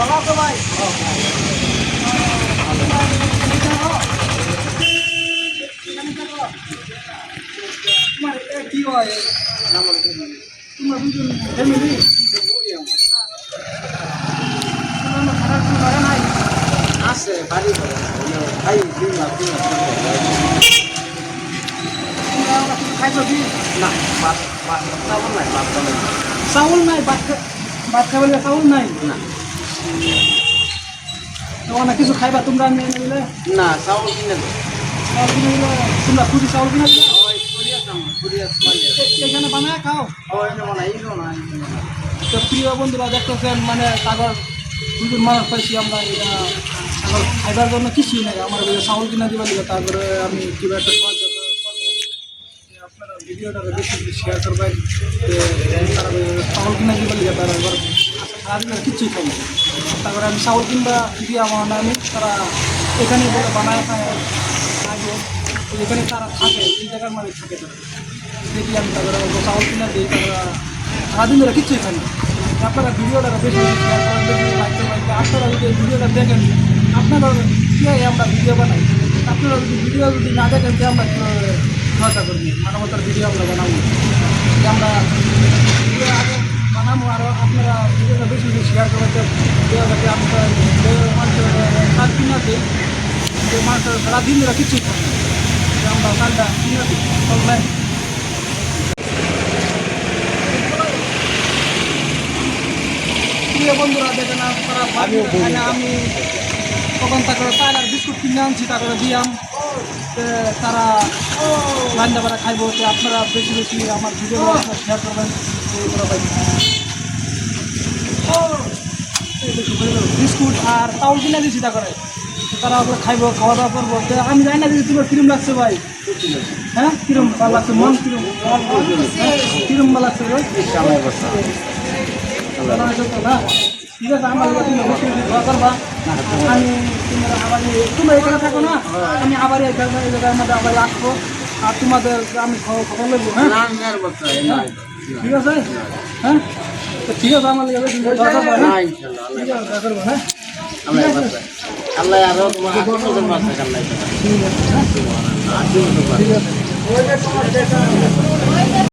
ভালো আছো ভাই? তোমার কি হয়? তোমার ফ্যামিলি খারাপ কোনো লাগে নাই? আছে বাড়ি করে ভাই দিন লাভ দিন খাইছো কি? না ভাত ভাত চাউল নাই ভাত চাউল চাউল নাই, ভাত খাবে চাউল নাই না তোমার না কিছু খাইবা তোমরা নিয়ে নিলে না চাউল কিনে দেবো চাউল কিনে দিলে তোমরা খুঁজি চাউল কিনে দিলে ওই কুড়িয়া এখানে বানায় খাও। ওই বানাই না তো প্রিয় বন্ধুরা দেখতেছেন মানে তাগর দুজন মানুষ পাইছি আমরা এটা তাগর খাইবার জন্য কিছুই নাই আমার চাউল কিনে দিবার দিবে তারপরে আমি কিবা একটা সাহায্য করবো। আপনারা ভিডিওটা বেশি বেশি শেয়ার করবেন তারা চাউল কিনে দিবার দিবে তারা এবার সারাদিন আর কিছুই খাই না তারপরে আমি চাউল কিনবা দিয়ে আমার আমি তারা এখানে বলে বানায় খায় আগে এখানে তারা থাকে এই জায়গার মানে থাকে তারা দেখি আমি তারপরে চাউল কিনে দিই তারা সারাদিন ধরে কিছুই খাই না। আপনারা ভিডিওটা বেশি বেশি শেয়ার করেন বেশি লাইক করবেন আপনারা যদি ভিডিওটা দেখেন আপনারা কী আমরা ভিডিও বানাই আপনারা যদি ভিডিও যদি না দেখেন যে আমরা সহায়তা করবি মানবতার ভিডিও আমরা বানাবো যে আমরা ভিডিও আগে বানাবো আরও আপনারা ভিডিওটা বেশি বেশি শেয়ার করবেন যে আমরা মানুষের সাত কিনা দিই যে মানুষের সারাদিন ধরে কিছুই খাই না যে আমরা কালটা কিনে দিই চলবেন। প্রিয় বন্ধুরা দেখেন আপনারা খাই না আমি তখন তারপরে চাল আর বিস্কুট কিনে আনছি তারপরে দিয়াম তারা রান্না বাড়া খাইব তো আপনারা বেশি বেশি আমার ভিডিও শেয়ার করবেন বিস্কুট আর চাউল কিনে দিয়েছি তা করে তারা ওগুলো খাইব খাওয়া দাওয়া করবো আমি জানি না যে তোমার কিরম লাগছে ভাই হ্যাঁ কিরম ভালো লাগছে মন কিরম কিরম ভালো লাগছে ভাই না ঠিক আছে আমার তুমি দোয়া করবা আমি তোমরা আবার তোমরা এখানে থাকো না আমি আবার এই জায়গার মধ্যে আবার আসবো আর তোমাদের আমি খবর নেবো হ্যাঁ ঠিক আছে হ্যাঁ তো ঠিক আছে আমার দোয়া করবা হ্যাঁ ঠিক আছে দোয়া করবা হ্যাঁ আল্লাহ আরো তোমার ঠিক আছে